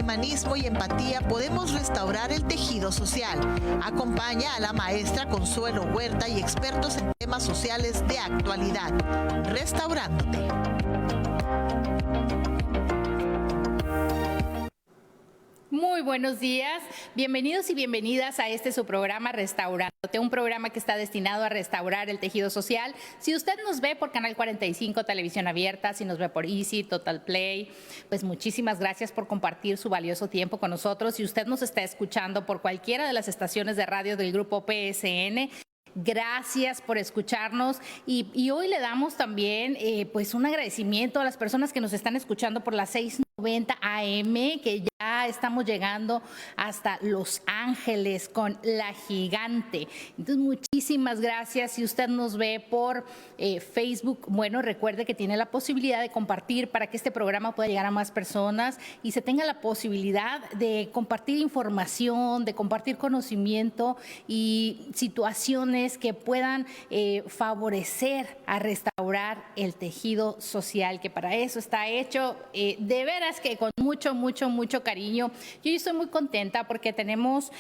humanismo y empatía podemos restaurar el tejido social. Acompaña a la maestra Consuelo Huerta y expertos en temas sociales de actualidad. Restaurándote. Muy buenos días, bienvenidos y bienvenidas a este su programa Restaurándote, un programa que está destinado a restaurar el tejido social. Si usted nos ve por Canal 45, Televisión Abierta, si nos ve por Easy, Total Play, pues muchísimas gracias por compartir su valioso tiempo con nosotros. Si usted nos está escuchando por cualquiera de las estaciones de radio del grupo PSN, gracias por escucharnos y hoy le damos también pues un agradecimiento a las personas que nos están escuchando por las 6:90 AM, que ya estamos llegando hasta Los Ángeles con La Gigante. Entonces, muchísimas gracias. Si usted nos ve por Facebook, bueno, recuerde que tiene la posibilidad de compartir para que este programa pueda llegar a más personas y se tenga la posibilidad de compartir información, de compartir conocimiento y situaciones que puedan favorecer a restaurar el tejido social, que para eso está hecho, de veras que con mucho cariño. Yo estoy muy contenta porque tenemos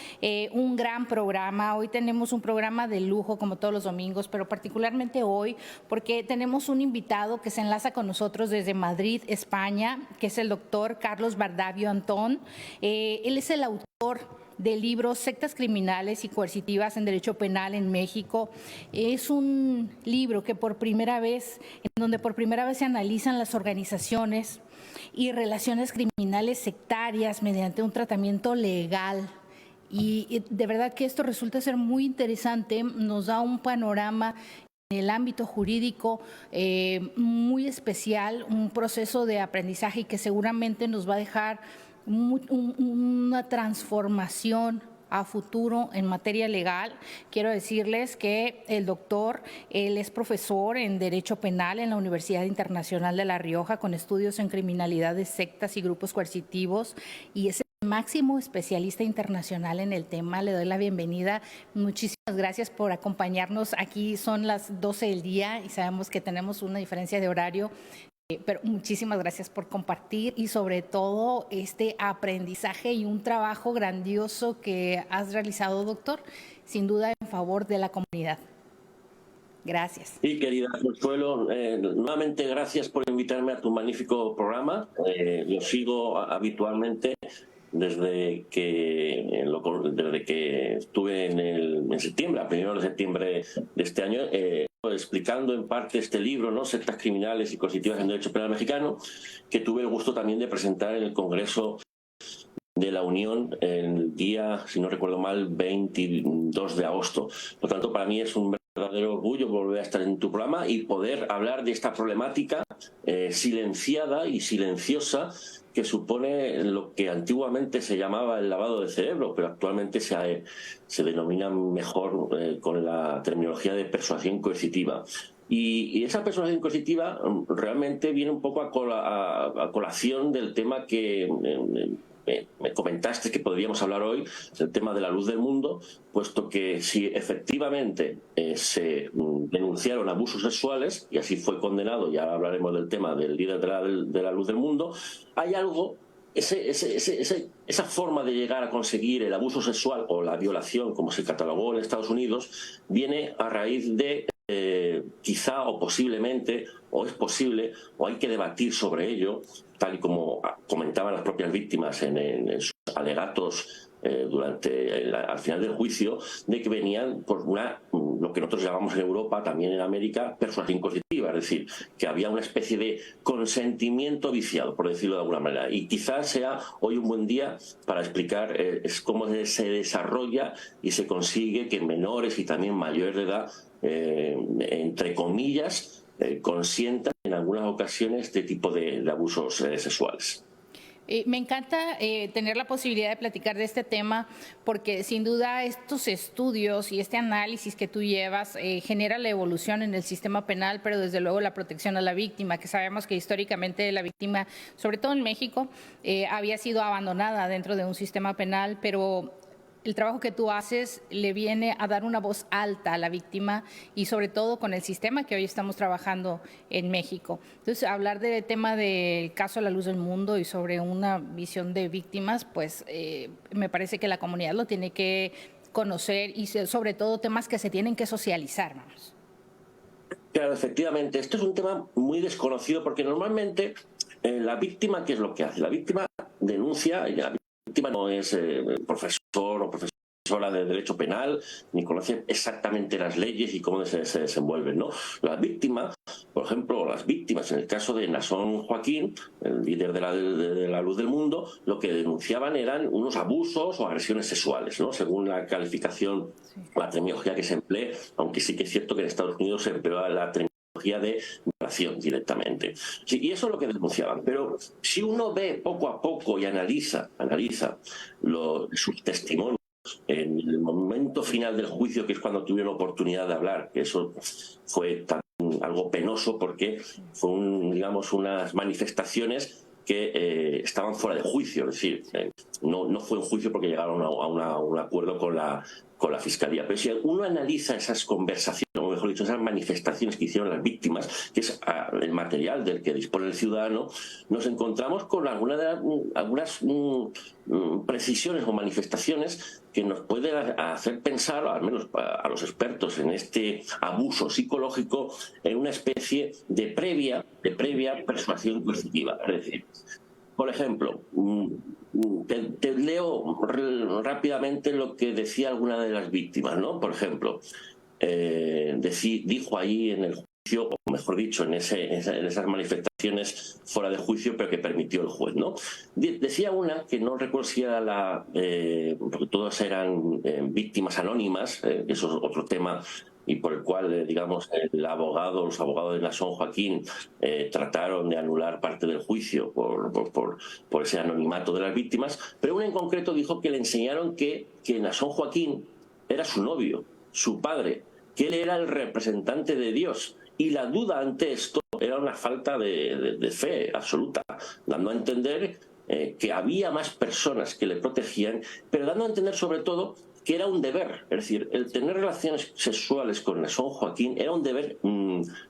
un gran programa. Hoy tenemos un programa de lujo como todos los domingos, pero particularmente hoy porque tenemos un invitado que se enlaza con nosotros desde Madrid, España, que es el doctor Carlos Bardavio Antón. Él es el autor del libro Sectas Criminales y Coercitivas en Derecho Penal en México. Es un libro que donde por primera vez se analizan las organizaciones y relaciones criminales sectarias mediante un tratamiento legal. Y de verdad que esto resulta ser muy interesante, nos da un panorama en el ámbito jurídico muy especial, un proceso de aprendizaje que seguramente nos va a dejar una transformación a futuro en materia legal. Quiero decirles que el doctor, él es profesor en Derecho Penal en la Universidad Internacional de La Rioja con estudios en criminalidad de sectas y grupos coercitivos y es el máximo especialista internacional en el tema. Le doy la bienvenida. Muchísimas gracias por acompañarnos. Aquí son las 12 del día y sabemos que tenemos una diferencia de horario. Pero muchísimas gracias por compartir y sobre todo este aprendizaje y un trabajo grandioso que has realizado, doctor, sin duda en favor de la comunidad. Gracias. Sí, querida Consuelo, nuevamente gracias por invitarme a tu magnífico programa. Lo sigo habitualmente desde que estuve en septiembre, a 1 de septiembre de este año, explicando en parte este libro, ¿no? Sectas Criminales y Coercitivas en Derecho Penal Mexicano, que tuve el gusto también de presentar en el Congreso de la Unión el día, si no recuerdo mal, 22 de agosto. Por lo tanto, para mí es un verdadero orgullo volver a estar en tu programa y poder hablar de esta problemática silenciada y silenciosa que supone lo que antiguamente se llamaba el lavado de cerebro, pero actualmente se denomina mejor con la terminología de persuasión coercitiva. Y esa persuasión coercitiva realmente viene un poco a colación del tema que me comentaste que podríamos hablar hoy, el tema de la luz del mundo, puesto que si efectivamente se denunciaron abusos sexuales, y así fue condenado, ya hablaremos del tema del líder de la luz del mundo, hay algo, esa forma de llegar a conseguir el abuso sexual o la violación, como se catalogó en Estados Unidos, viene a raíz de quizá o posiblemente, o es posible, o hay que debatir sobre ello, tal y como comentaban las propias víctimas en sus alegatos al final del juicio, de que venían por lo que nosotros llamamos en Europa, también en América, persuasión coercitiva, es decir, que había una especie de consentimiento viciado, por decirlo de alguna manera. Y quizás sea hoy un buen día para explicar cómo se desarrolla y se consigue que menores y también mayores de edad, entre comillas, consientan en algunas ocasiones este tipo de abusos sexuales. Me encanta tener la posibilidad de platicar de este tema porque sin duda estos estudios y este análisis que tú llevas genera la evolución en el sistema penal, pero desde luego la protección a la víctima, que sabemos que históricamente la víctima, sobre todo en México, había sido abandonada dentro de un sistema penal, pero el trabajo que tú haces le viene a dar una voz alta a la víctima y sobre todo con el sistema que hoy estamos trabajando en México. Entonces, hablar del tema del caso a la luz del mundo y sobre una visión de víctimas, pues me parece que la comunidad lo tiene que conocer y sobre todo temas que se tienen que socializar, vamos. Claro, efectivamente, esto es un tema muy desconocido porque normalmente la víctima, ¿qué es lo que hace? La víctima denuncia, y la víctima no es profesor o profesora de derecho penal, ni conoce exactamente las leyes y cómo se desenvuelven, ¿no? La víctima, por ejemplo, las víctimas, en el caso de Naasón Joaquín, el líder de la luz del mundo, lo que denunciaban eran unos abusos o agresiones sexuales, ¿no? Según la calificación, la terminología que se emplee, aunque sí que es cierto que en Estados Unidos se empleó la terminología de violación directamente. Sí, y eso es lo que denunciaban. Pero si uno ve poco a poco y analiza sus testimonios, en el momento final del juicio, que es cuando tuvieron oportunidad de hablar, que eso fue algo penoso porque fue digamos, unas manifestaciones que estaban fuera de juicio, es decir, no fue un juicio porque llegaron a un acuerdo con la Fiscalía. Pero si uno analiza esas conversaciones, o mejor dicho, esas manifestaciones que hicieron las víctimas, que es el material del que dispone el ciudadano, nos encontramos con algunas precisiones o manifestaciones que nos pueden hacer pensar, al menos a los expertos en este abuso psicológico, en una especie de previa persuasión coercitiva. Es decir, por ejemplo, te leo rápidamente lo que decía alguna de las víctimas, ¿no? Por ejemplo, dijo ahí en el juicio, o mejor dicho, en esas manifestaciones fuera de juicio, pero que permitió el juez, ¿no? Decía una, que no recuerdo si era porque todas eran víctimas anónimas, eso es otro tema, y por el cual, digamos, los abogados de Naasón Joaquín trataron de anular parte del juicio por ese anonimato de las víctimas, pero una en concreto dijo que le enseñaron que Naasón Joaquín era su novio, su padre, que él era el representante de Dios, y la duda ante esto era una falta de fe absoluta, dando a entender que había más personas que le protegían, pero dando a entender sobre todo que era un deber, es decir, el tener relaciones sexuales con Naasón Joaquín era un deber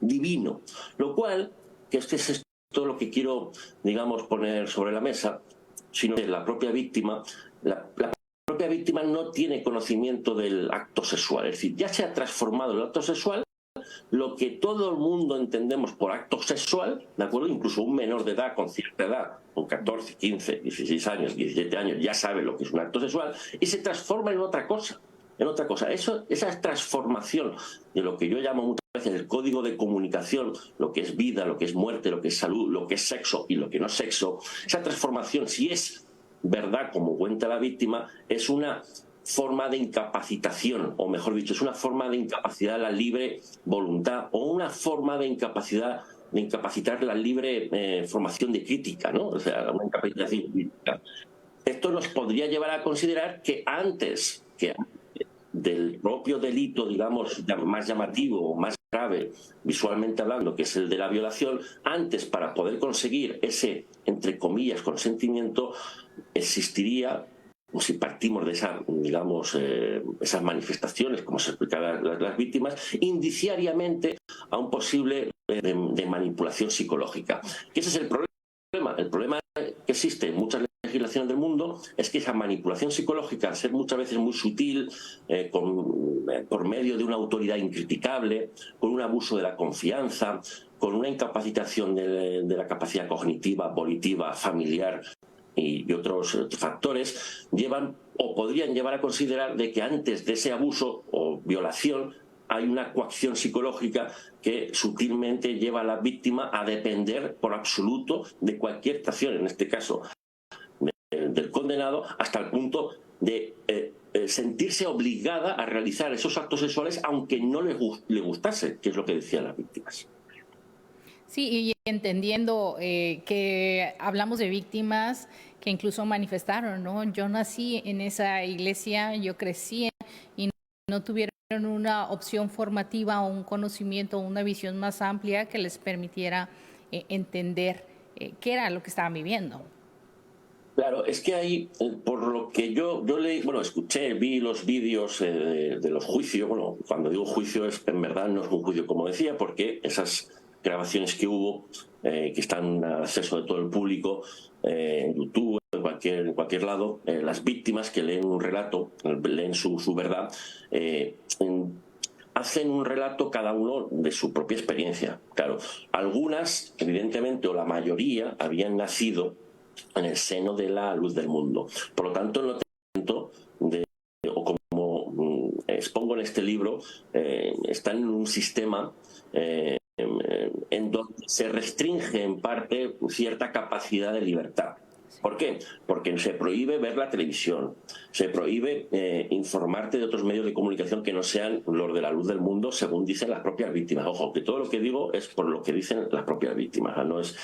divino, lo cual, que es esto lo que quiero, digamos, poner sobre la mesa, sino que la propia víctima, la propia víctima no tiene conocimiento del acto sexual, es decir, ya se ha transformado el acto sexual, lo que todo el mundo entendemos por acto sexual, ¿de acuerdo? Incluso un menor de edad, con cierta edad, con 14, 15, 16 años, 17 años, ya sabe lo que es un acto sexual y se transforma en otra cosa. Esa transformación de lo que yo llamo muchas veces el código de comunicación, lo que es vida, lo que es muerte, lo que es salud, lo que es sexo y lo que no es sexo, esa transformación, si es verdad, como cuenta la víctima, es una forma de incapacitación, o mejor dicho, es una forma de incapacidad de la libre voluntad o una forma de incapacitar la libre formación de crítica, ¿no? O sea, una incapacitación crítica. Esto nos podría llevar a considerar que antes del propio delito, digamos, más llamativo o más grave, visualmente hablando, que es el de la violación, antes, para poder conseguir ese, entre comillas, consentimiento, existiría, si partimos de esas manifestaciones, como se explican las víctimas, indiciariamente a un posible de manipulación psicológica. Que ese es el problema. El problema que existe en muchas legislaciones del mundo es que esa manipulación psicológica, al ser muchas veces muy sutil, por medio de una autoridad incriticable, con un abuso de la confianza, con una incapacitación de la capacidad cognitiva, volitiva, familiar, y otros factores, llevan o podrían llevar a considerar de que antes de ese abuso o violación hay una coacción psicológica que sutilmente lleva a la víctima a depender por absoluto de cualquier acción, en este caso del condenado, hasta el punto de sentirse obligada a realizar esos actos sexuales aunque no le gustase, que es lo que decían las víctimas. Sí, y entendiendo que hablamos de víctimas que incluso manifestaron, ¿no? Yo nací en esa iglesia, yo crecí y no tuvieron una opción formativa o un conocimiento o una visión más amplia que les permitiera entender qué era lo que estaban viviendo. Claro, es que ahí, por lo que yo leí, bueno, escuché, vi los vídeos de los juicios. Bueno, cuando digo juicio, en verdad no es un juicio, como decía, porque esas grabaciones que hubo, que están a acceso de todo el público, en YouTube, en cualquier lado, las víctimas que leen un relato, leen su verdad, hacen un relato cada uno de su propia experiencia. Claro, algunas, evidentemente, o la mayoría, habían nacido en el seno de la luz del mundo. Por lo tanto, no tanto o como expongo en este libro, están en un sistema en donde se restringe en parte cierta capacidad de libertad. ¿Por qué? Porque se prohíbe ver la televisión, se prohíbe informarte de otros medios de comunicación que no sean los de la luz del mundo, según dicen las propias víctimas. Ojo, que todo lo que digo es por lo que dicen las propias víctimas, no es,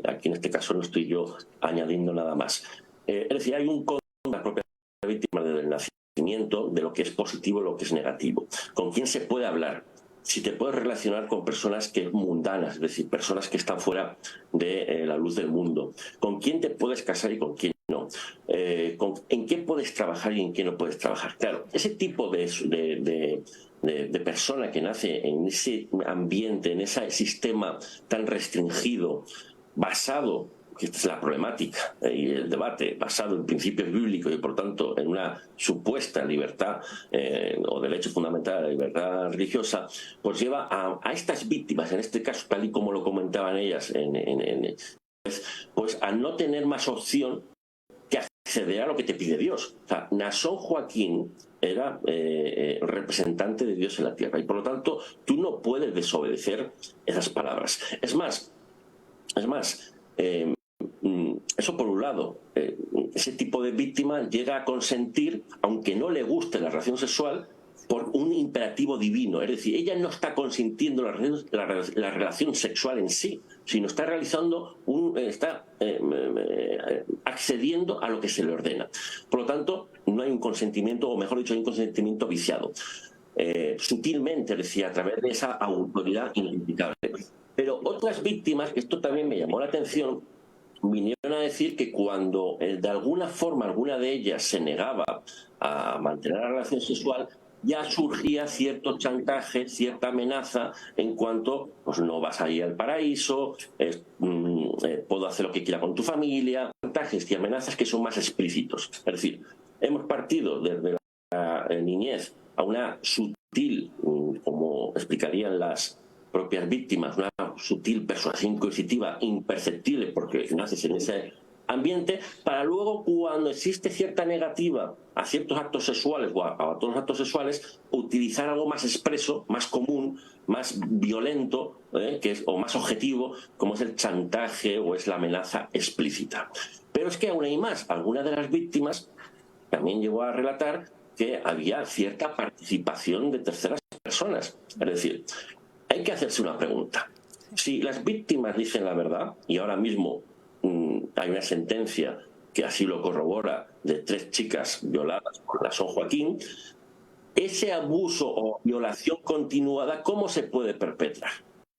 aquí en este caso no estoy yo añadiendo nada más. Es decir, hay un código de las propias víctimas desde el nacimiento de lo que es positivo y lo que es negativo. ¿Con quién se puede hablar? Si te puedes relacionar con personas que mundanas, es decir, personas que están fuera de la luz del mundo. ¿Con quién te puedes casar y con quién no? ¿En qué puedes trabajar y en qué no puedes trabajar? Claro, ese tipo de persona que nace en ese ambiente, en ese sistema tan restringido, basado, que esta es la problemática y el debate, basado en principios bíblicos y por tanto en una supuesta libertad o derecho fundamental a la libertad religiosa, pues lleva a estas víctimas, en este caso tal y como lo comentaban ellas, pues a no tener más opción que acceder a lo que te pide Dios. O sea, Naasón Joaquín era representante de Dios en la tierra y por lo tanto tú no puedes desobedecer esas palabras. Es más, eso por un lado, ese tipo de víctima llega a consentir, aunque no le guste la relación sexual, por un imperativo divino. Es decir, ella no está consintiendo la relación sexual en sí, sino está realizando accediendo a lo que se le ordena. Por lo tanto, no hay un consentimiento, o mejor dicho, hay un consentimiento viciado. Sutilmente, es decir, a través de esa autoridad inexplicable. Pero otras víctimas, esto también me llamó la atención, vinieron a decir que cuando de alguna forma alguna de ellas se negaba a mantener la relación sexual, ya surgía cierto chantaje, cierta amenaza en cuanto, pues no vas a ir al paraíso, puedo hacer lo que quiera con tu familia, chantajes y amenazas que son más explícitos. Es decir, hemos partido desde la niñez a una sutil, como explicarían las propias víctimas, una sutil persuasión coercitiva imperceptible porque naces en ese ambiente, para luego, cuando existe cierta negativa a ciertos actos sexuales o a todos los actos sexuales, utilizar algo más expreso, más común, más violento, o más objetivo, como es el chantaje o es la amenaza explícita. Pero es que aún hay más. Algunas de las víctimas también llegó a relatar que había cierta participación de terceras personas. Es decir, hay que hacerse una pregunta. Si las víctimas dicen la verdad, y ahora mismo hay una sentencia que así lo corrobora, de 3 chicas violadas por Naasón Joaquín, ese abuso o violación continuada, ¿cómo se puede perpetrar?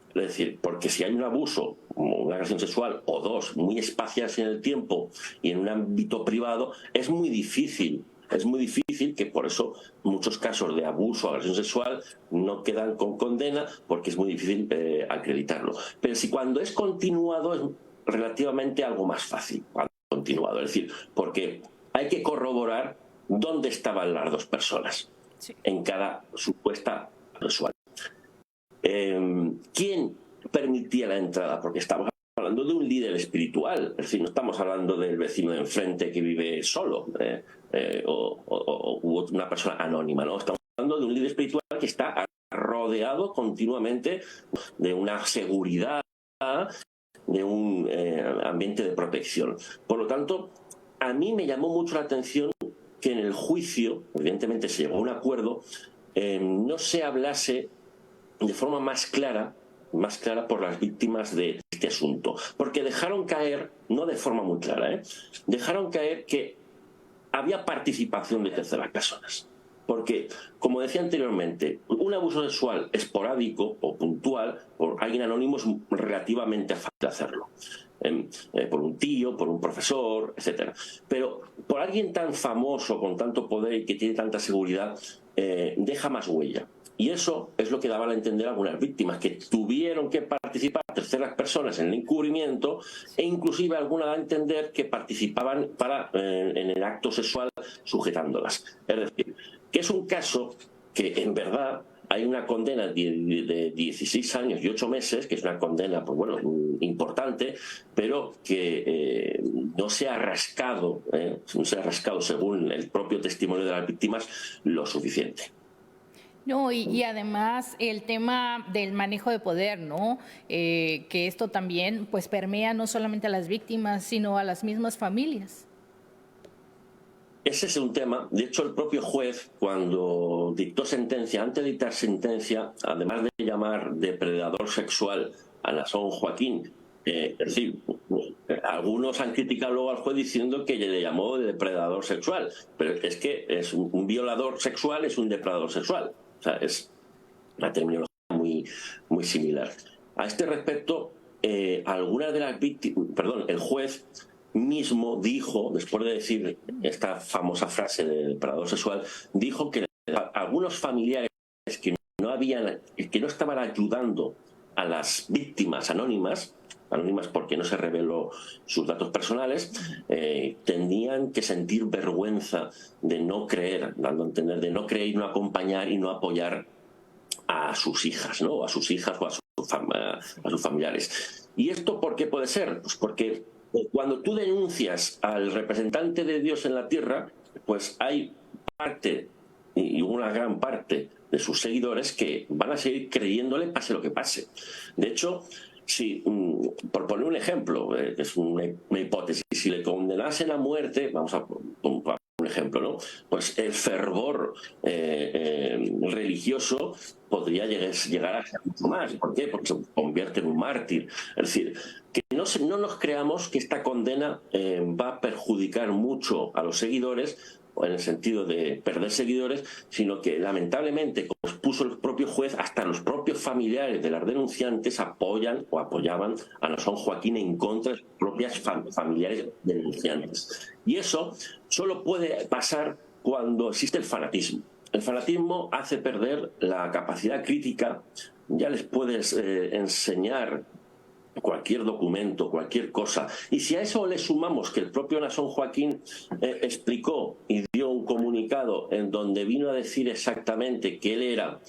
Es decir, porque si hay un abuso, una agresión sexual, o 2, muy espaciadas en el tiempo y en un ámbito privado, es muy difícil. Es muy difícil, que por eso muchos casos de abuso o agresión sexual no quedan con condena, porque es muy difícil acreditarlo. Pero si cuando es continuado es relativamente algo más fácil, cuando es continuado. Es decir, porque hay que corroborar dónde estaban las 2 personas en cada supuesta sexual. ¿Quién permitía la entrada? Porque estamos hablando de un líder espiritual, es decir, no estamos hablando del vecino de enfrente que vive solo o una persona anónima, ¿no? Estamos hablando de un líder espiritual que está rodeado continuamente de una seguridad, de un ambiente de protección. Por lo tanto, a mí me llamó mucho la atención que en el juicio, evidentemente se llegó a un acuerdo, no se hablase de forma más clara por las víctimas de este asunto, porque dejaron caer, no de forma muy clara, dejaron caer que había participación de terceras personas. Porque, como decía anteriormente, un abuso sexual esporádico o puntual por alguien anónimo es relativamente fácil hacerlo. por un tío, por un profesor, etcétera. Pero por alguien tan famoso, con tanto poder y que tiene tanta seguridad, deja más huella. Y eso es lo que daban a entender algunas víctimas, que tuvieron que participar terceras personas en el encubrimiento, e inclusive algunas a entender que participaban en el acto sexual sujetándolas. Es decir, que es un caso que en verdad hay una condena de 16 años y 8 meses, que es una condena, pues bueno, importante, pero que no se ha rascado, según el propio testimonio de las víctimas, lo suficiente. No, y además el tema del manejo de poder, ¿no? Que esto también pues permea no solamente a las víctimas, sino a las mismas familias. Ese es un tema. De hecho, el propio juez, cuando dictó sentencia, antes de dictar sentencia, además de llamar depredador sexual a Naasón Joaquín, es decir, algunos han criticado luego al juez diciendo que le llamó de depredador sexual, pero es que es un violador sexual, es un depredador sexual. O sea, es una terminología muy similar. A este respecto, algunas de las víctimas, el juez mismo dijo, después de decir esta famosa frase de depredador sexual, dijo que algunos familiares que no estaban ayudando a las víctimas anónimas porque no se reveló sus datos personales, tenían que sentir vergüenza de no creer, dando a entender, de no creer y no acompañar y no apoyar a sus hijas, ¿no? A sus hijas o a sus familiares. ¿Y esto por qué puede ser? Pues porque cuando tú denuncias al representante de Dios en la tierra, pues hay parte, y una gran parte de sus seguidores, que van a seguir creyéndole pase lo que pase. De hecho, si, por poner un ejemplo, es una hipótesis, si le condenasen a muerte, vamos a poner un ejemplo, ¿no? Pues el fervor religioso podría llegar a ser mucho más. ¿Por qué? Porque se convierte en un mártir. Es decir, que no nos creamos que esta condena va a perjudicar mucho a los seguidores, en el sentido de perder seguidores, sino que lamentablemente, como expuso el propio juez, hasta los propios familiares de las denunciantes apoyaban a Naasón Joaquín en contra de sus propias familiares denunciantes. Y eso solo puede pasar cuando existe el fanatismo. El fanatismo hace perder la capacidad crítica. Ya les puedes enseñar cualquier documento, cualquier cosa. Y si a eso le sumamos que el propio Naasón Joaquín explicó y dio un comunicado en donde vino a decir exactamente que él era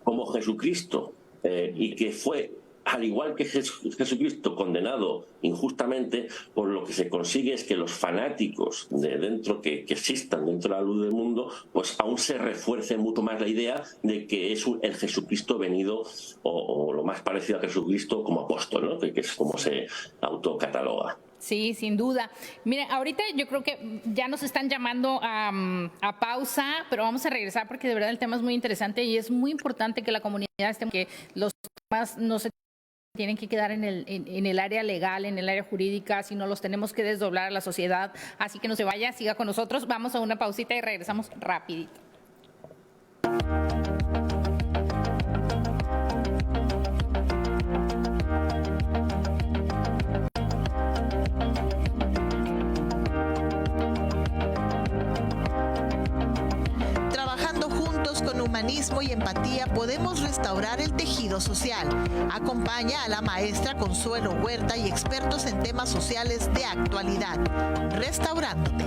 como Jesucristo y que fue, al igual que Jesucristo, condenado injustamente, por lo que se consigue es que los fanáticos de dentro que existan dentro de la luz del mundo, pues aún se refuerce mucho más la idea de que es el Jesucristo venido o lo más parecido a Jesucristo como apóstol, ¿no? Que es como se autocataloga. Sí, sin duda. Mira, ahorita yo creo que ya nos están llamando a pausa, pero vamos a regresar porque de verdad el tema es muy interesante y es muy importante que la comunidad esté, que los temas no se tienen que quedar en el área legal, en el área jurídica, sino los tenemos que desdoblar a la sociedad. Así que no se vaya, siga con nosotros. Vamos a una pausita y regresamos rapidito. Con humanismo y empatía podemos restaurar el tejido social. Acompaña a la maestra Consuelo Huerta y expertos en temas sociales de actualidad. Restaurándote.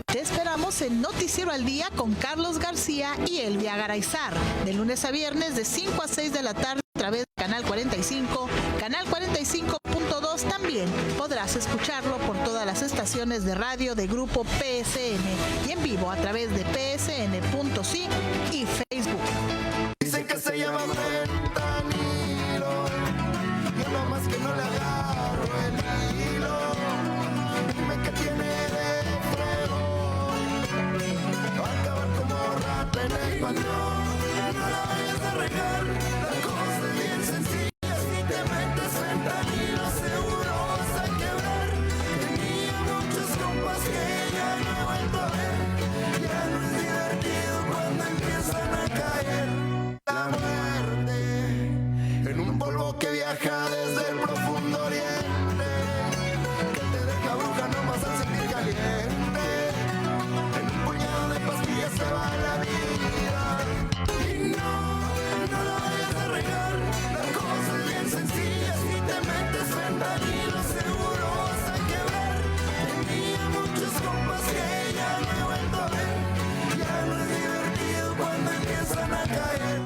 Te esperamos en Noticiero al Día con Carlos García y Elvia Garayzar, de lunes a viernes de 5 a 6 de la tarde a través de Canal 45, Canal 45.2 también. Podrás escucharlo por todas las estaciones de radio de Grupo PSN y en vivo a través de psn.si y Facebook. Dicen que se llama fentanilo, yo nomás que no le agarro el hilo. Dime que tiene de fregón, va a acabar como rata en el patrón. No la vayas a regar, la cosa es bien sencilla. Si te metes fentanilo seguro vas a quebrar. Tenía muchos compas que ya no he vuelto a ver. Ya no es divertido cuando empiezan a caer. viaja desde el profundo oriente, que te deja bruja nomás al sentir caliente. En un puñado de pastillas se va la vida. Y no lo vayas a regar, la cosa es bien sencilla. Si te metes fentanilo seguro vas a quebrar. Tenía muchos compas que ya no he vuelto a ver. Ya no es divertido cuando empiezan a caer.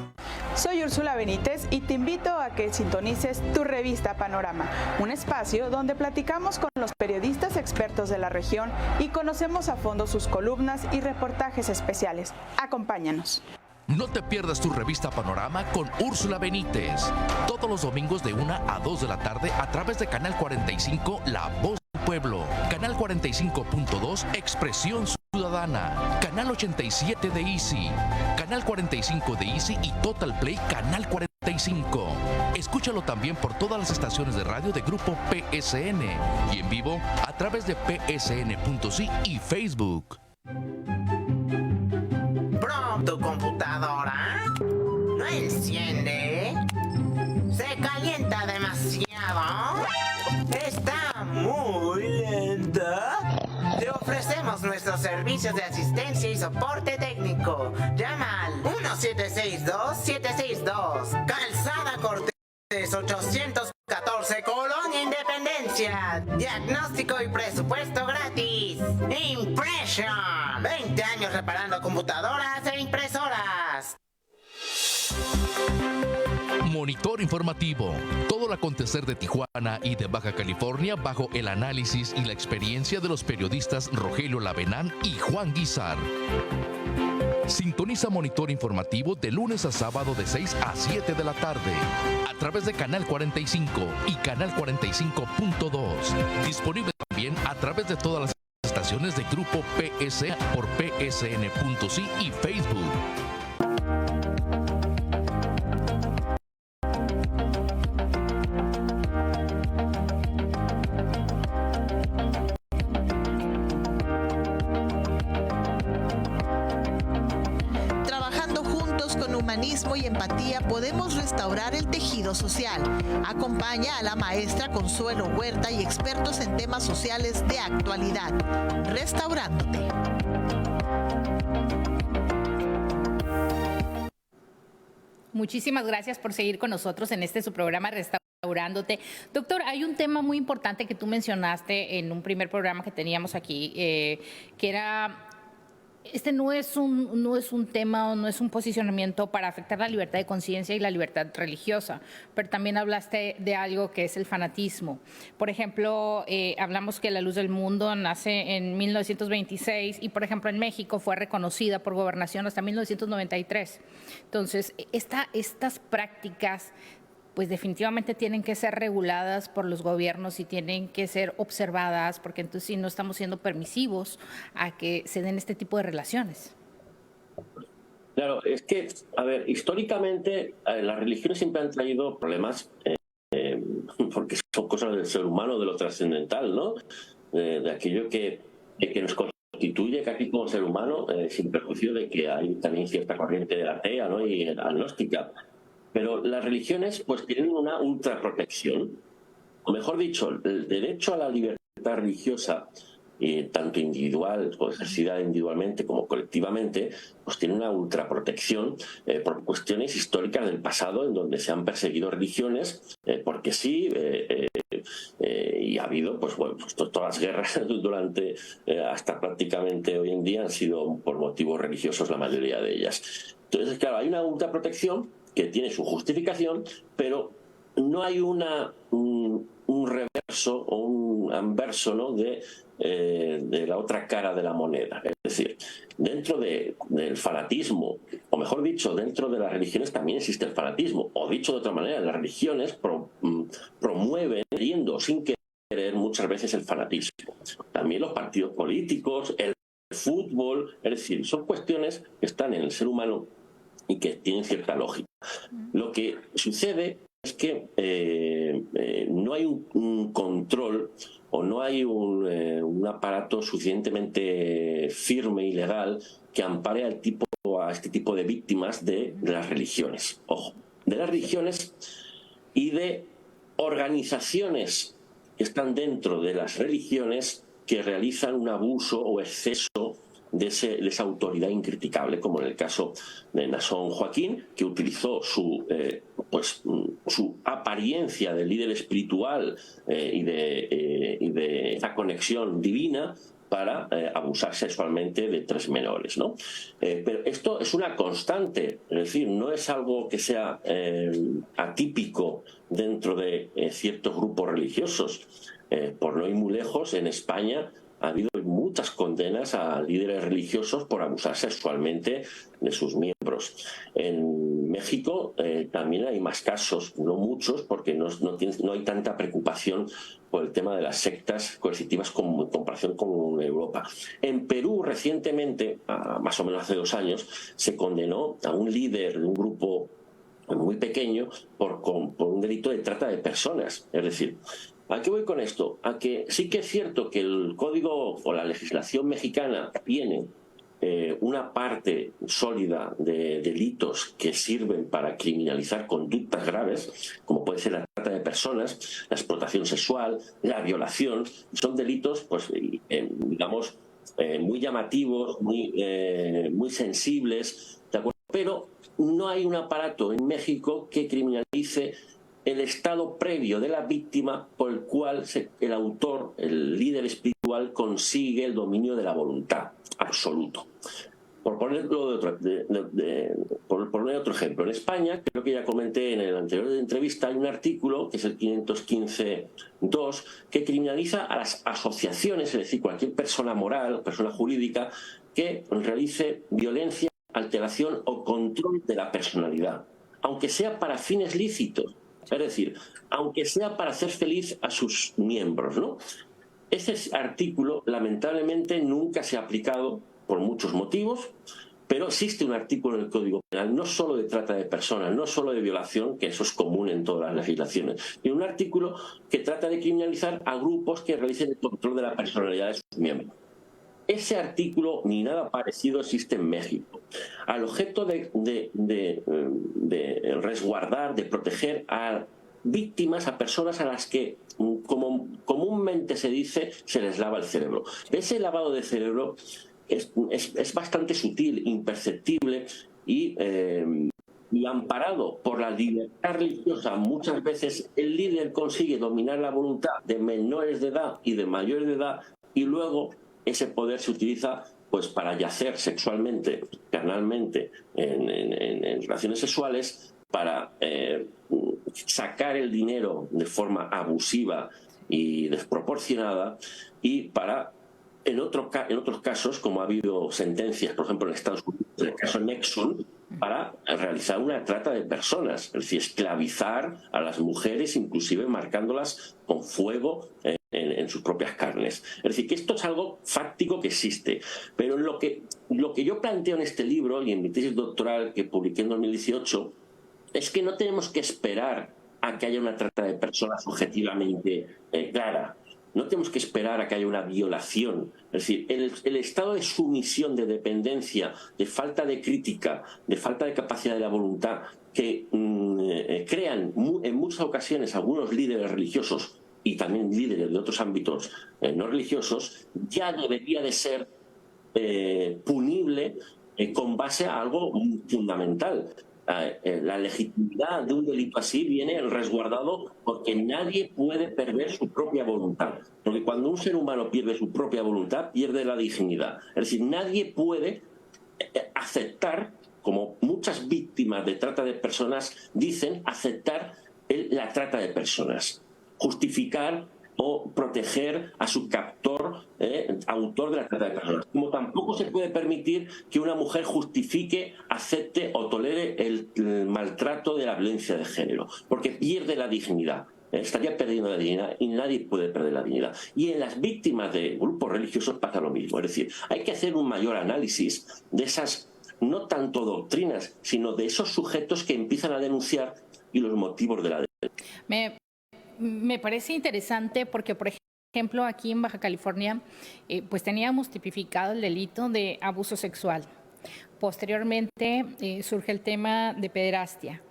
Soy Úrsula Benítez y te invito a que sintonices tu revista Panorama, un espacio donde platicamos con los periodistas expertos de la región y conocemos a fondo sus columnas y reportajes especiales. Acompáñanos. No te pierdas tu revista Panorama con Úrsula Benítez, todos los domingos de 1 a 2 de la tarde a través de Canal 45, La Voz del Pueblo, Canal 45.2, Expresión Ciudadana, Canal 87 de Easy, Canal 45 de Easy y Total Play Canal 45. Escúchalo también por todas las estaciones de radio de Grupo PSN y en vivo a través de psn.si y Facebook. Bro, ¿tu computadora no enciende? ¿Se calienta demasiado? ¿Está muy lenta? Te ofrecemos nuestros servicios de asistencia y soporte técnico. Llama al 1762-762. Calzada Cortés 814, Colonia Independencia. Diagnóstico y presupuesto gratis. Impression. 20 años reparando computadoras e impresoras. Monitor informativo. Todo el acontecer de Tijuana y de Baja California bajo el análisis y la experiencia de los periodistas Rogelio Lavenán y Juan Guizar. Sintoniza Monitor informativo de lunes a sábado de 6 a 7 de la tarde a través de Canal 45 y Canal 45.2. Disponible también a través de todas las estaciones de Grupo PS por psn.si y Facebook. Y empatía podemos restaurar el tejido social. Acompaña a la maestra Consuelo Huerta y expertos en temas sociales de actualidad. Restaurándote. Muchísimas gracias por seguir con nosotros en su programa Restaurándote. Doctor, hay un tema muy importante que tú mencionaste en un primer programa que teníamos aquí, que era... no es un tema o no es un posicionamiento para afectar la libertad de conciencia y la libertad religiosa, pero también hablaste de algo que es el fanatismo. Por ejemplo, hablamos que La Luz del Mundo nace en 1926 y, por ejemplo, en México fue reconocida por Gobernación hasta 1993. Entonces, estas prácticas pues definitivamente tienen que ser reguladas por los gobiernos y tienen que ser observadas, porque entonces sí no estamos siendo permisivos a que se den este tipo de relaciones. Claro, es que, a ver, históricamente las religiones siempre han traído problemas porque son cosas del ser humano, de lo trascendental, ¿no? De aquello que nos constituye casi como ser humano, sin perjuicio de que hay también cierta corriente de la atea, ¿no? Y agnóstica. Pero las religiones pues tienen una ultraprotección, o mejor dicho, el derecho a la libertad religiosa, tanto individual o ejercida individualmente como colectivamente, pues tiene una ultraprotección por cuestiones históricas del pasado en donde se han perseguido religiones, porque sí, y ha habido pues todas las guerras durante hasta prácticamente hoy en día han sido por motivos religiosos la mayoría de ellas. Entonces, claro, hay una ultraprotección que tiene su justificación, pero no hay un reverso o un anverso, ¿no? de la otra cara de la moneda. Es decir, dentro del fanatismo, o mejor dicho, dentro de las religiones también existe el fanatismo, o dicho de otra manera, las religiones promueven, queriendo sin querer, muchas veces el fanatismo. También los partidos políticos, el fútbol, es decir, son cuestiones que están en el ser humano y que tienen cierta lógica. Lo que sucede es que no hay un control o no hay un aparato suficientemente firme y legal que ampare a este tipo de víctimas de las religiones. Ojo, de las religiones y de organizaciones que están dentro de las religiones que realizan un abuso o exceso de esa autoridad incriticable, como en el caso de Naasón Joaquín, que utilizó su apariencia de líder espiritual y de esa conexión divina para abusar sexualmente de 3 menores, ¿no? Pero esto es una constante, es decir, no es algo que sea atípico dentro de ciertos grupos religiosos. Por no ir muy lejos, en España ha habido muchas condenas a líderes religiosos por abusar sexualmente de sus miembros. En México también hay más casos, no muchos, porque no hay tanta preocupación por el tema de las sectas coercitivas en comparación con Europa. En Perú, recientemente, más o menos hace 2 años, se condenó a un líder de un grupo muy pequeño por un delito de trata de personas. Es decir, ¿a qué voy con esto? A que sí que es cierto que el código o la legislación mexicana tiene una parte sólida de delitos que sirven para criminalizar conductas graves, como puede ser la trata de personas, la explotación sexual, la violación. Son delitos, pues, digamos, muy llamativos, muy sensibles, ¿de acuerdo? Pero no hay un aparato en México que criminalice el estado previo de la víctima por el cual el autor, el líder espiritual, consigue el dominio de la voluntad absoluto. Por ponerlo por poner otro ejemplo, en España, creo que ya comenté en el anterior entrevista, hay un artículo, que es el 515.2, que criminaliza a las asociaciones, es decir, cualquier persona moral, persona jurídica, que realice violencia, alteración o control de la personalidad, aunque sea para fines lícitos. Es decir, aunque sea para hacer feliz a sus miembros, ¿no? Ese artículo, lamentablemente, nunca se ha aplicado por muchos motivos, pero existe un artículo en el Código Penal, no solo de trata de personas, no solo de violación, que eso es común en todas las legislaciones, sino un artículo que trata de criminalizar a grupos que realicen el control de la personalidad de sus miembros. Ese artículo ni nada parecido existe en México, al objeto de resguardar, de proteger a víctimas, a personas a las que, como comúnmente se dice, se les lava el cerebro. Ese lavado de cerebro es bastante sutil, imperceptible y amparado por la libertad religiosa. Muchas veces el líder consigue dominar la voluntad de menores de edad y de mayores de edad, y luego ese poder se utiliza, pues, para yacer sexualmente, carnalmente, en relaciones sexuales, para sacar el dinero de forma abusiva y desproporcionada, y para, en otros casos, como ha habido sentencias, por ejemplo, en Estados Unidos, en el caso Nexon, para realizar una trata de personas, es decir, esclavizar a las mujeres, inclusive marcándolas con fuego en sus propias carnes. Es decir, que esto es algo fáctico que existe. Pero lo que yo planteo en este libro y en mi tesis doctoral que publiqué en 2018 es que no tenemos que esperar a que haya una trata de personas objetivamente clara. No tenemos que esperar a que haya una violación. Es decir, el estado de sumisión, de dependencia, de falta de crítica, de falta de capacidad de la voluntad que crean en muchas ocasiones algunos líderes religiosos y también líderes de otros ámbitos no religiosos, ya debería de ser punible con base a algo fundamental. La legitimidad de un delito así viene resguardado porque nadie puede perder su propia voluntad. Porque cuando un ser humano pierde su propia voluntad, pierde la dignidad. Es decir, nadie puede aceptar, como muchas víctimas de trata de personas dicen, aceptar la trata de personas, justificar o proteger a su captor, autor de la trata de personas. Como tampoco se puede permitir que una mujer justifique, acepte o tolere el maltrato de la violencia de género, porque pierde la dignidad. Estaría perdiendo la dignidad y nadie puede perder la dignidad. Y en las víctimas de grupos religiosos pasa lo mismo. Es decir, hay que hacer un mayor análisis de esas, no tanto doctrinas, sino de esos sujetos que empiezan a denunciar y los motivos de la denuncia. Me parece interesante porque, por ejemplo, aquí en Baja California, pues teníamos tipificado el delito de abuso sexual. Posteriormente surge el tema de pederastia.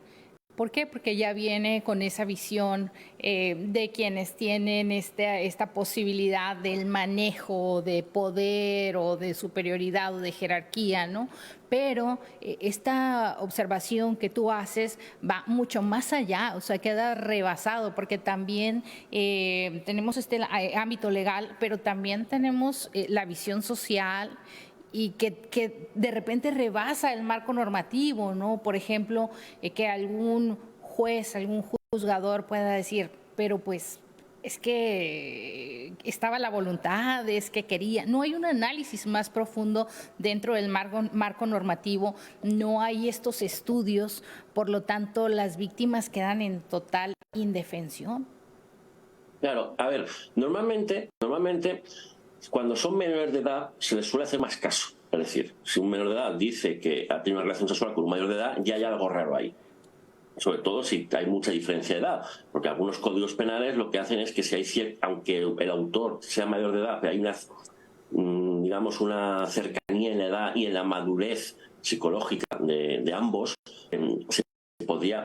¿Por qué? Porque ya viene con esa visión de quienes tienen esta posibilidad del manejo de poder o de superioridad o de jerarquía, ¿no? Pero esta observación que tú haces va mucho más allá, o sea, queda rebasado, porque también tenemos este ámbito legal, pero también tenemos la visión social, y que de repente rebasa el marco normativo, ¿no? Por ejemplo, que algún juez, algún juzgador pueda decir, pero pues es que estaba la voluntad, es que quería. No hay un análisis más profundo dentro del marco normativo, no hay estos estudios, por lo tanto las víctimas quedan en total indefensión. Claro, a ver, normalmente cuando son menores de edad se les suele hacer más caso. Es decir, si un menor de edad dice que ha tenido una relación sexual con un mayor de edad, ya hay algo raro ahí. Sobre todo si hay mucha diferencia de edad, porque algunos códigos penales lo que hacen es que si hay aunque el autor sea mayor de edad, pero hay una cercanía en la edad y en la madurez psicológica de ambos, se podría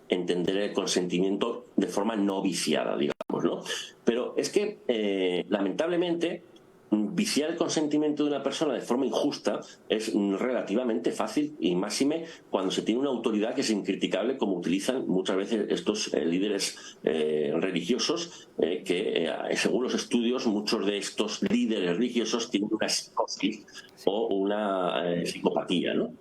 entender el consentimiento de forma no viciada, digamos, ¿no? Pero es que, lamentablemente, viciar el consentimiento de una persona de forma injusta es relativamente fácil, y máxime cuando se tiene una autoridad que es incriticable, como utilizan muchas veces estos líderes religiosos, que según los estudios muchos de estos líderes religiosos tienen una psicosis o una psicopatía, ¿no?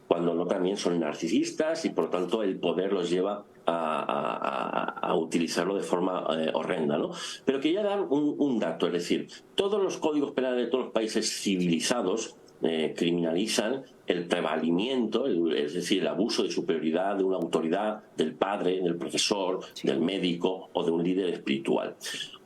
Cuando no también son narcisistas, y por lo tanto el poder los lleva a utilizarlo de forma horrenda, ¿no? Pero que ya dan un dato, es decir, todos los códigos penales de todos los países civilizados criminalizan el prevalimiento, es decir, el abuso de superioridad de una autoridad, del padre, del profesor, del médico o de un líder espiritual.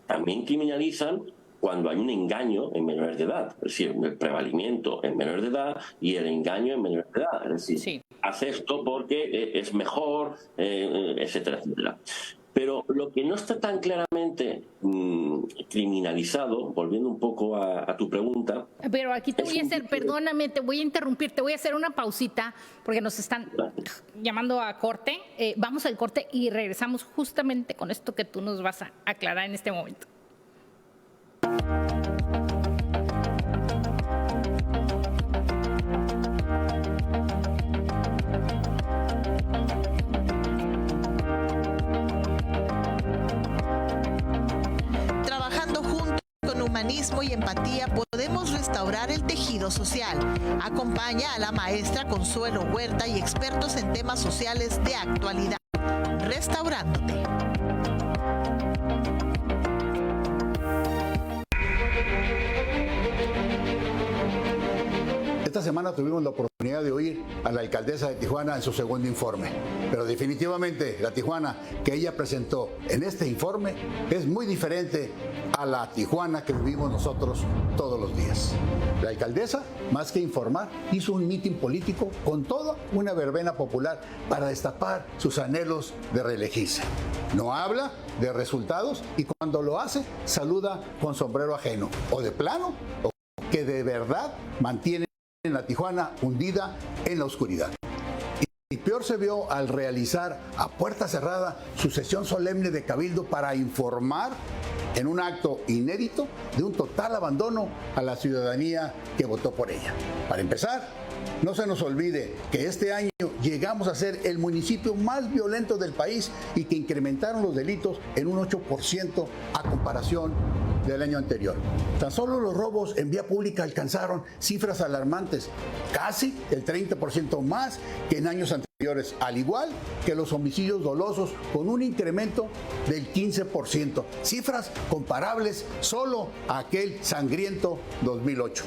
También criminalizan cuando hay un engaño en menores de edad, es decir, el prevalimiento en menores de edad y el engaño en menores de edad, es decir, sí, hace esto porque es mejor, etcétera, etcétera. Pero lo que no está tan claramente criminalizado, volviendo un poco a tu pregunta... Pero aquí te voy a hacer, perdóname, te voy a interrumpir, te voy a hacer una pausita porque nos están llamando a corte. Vamos al corte y regresamos justamente con esto que tú nos vas a aclarar en este momento. Trabajando juntos con humanismo y empatía podemos restaurar el tejido social. Acompaña a la maestra Consuelo Huerta y expertos en temas sociales de actualidad. Restaurándote. Esta semana tuvimos la oportunidad de oír a la alcaldesa de Tijuana en su segundo informe, pero definitivamente la Tijuana que ella presentó en este informe es muy diferente a la Tijuana que vivimos nosotros todos los días. La alcaldesa, más que informar, hizo un mitin político con toda una verbena popular para destapar sus anhelos de reelegirse. No habla de resultados y cuando lo hace, saluda con sombrero ajeno, o de plano, o que de verdad mantiene en la Tijuana hundida en la oscuridad. Y peor se vio al realizar a puerta cerrada su sesión solemne de cabildo para informar en un acto inédito de un total abandono a la ciudadanía que votó por ella. Para empezar, no se nos olvide que este año llegamos a ser el municipio más violento del país y que incrementaron los delitos en un 8% a comparación del año anterior. Tan solo los robos en vía pública alcanzaron cifras alarmantes, casi el 30% más que en años anteriores, al igual que los homicidios dolosos con un incremento del 15%, cifras comparables solo a aquel sangriento 2008.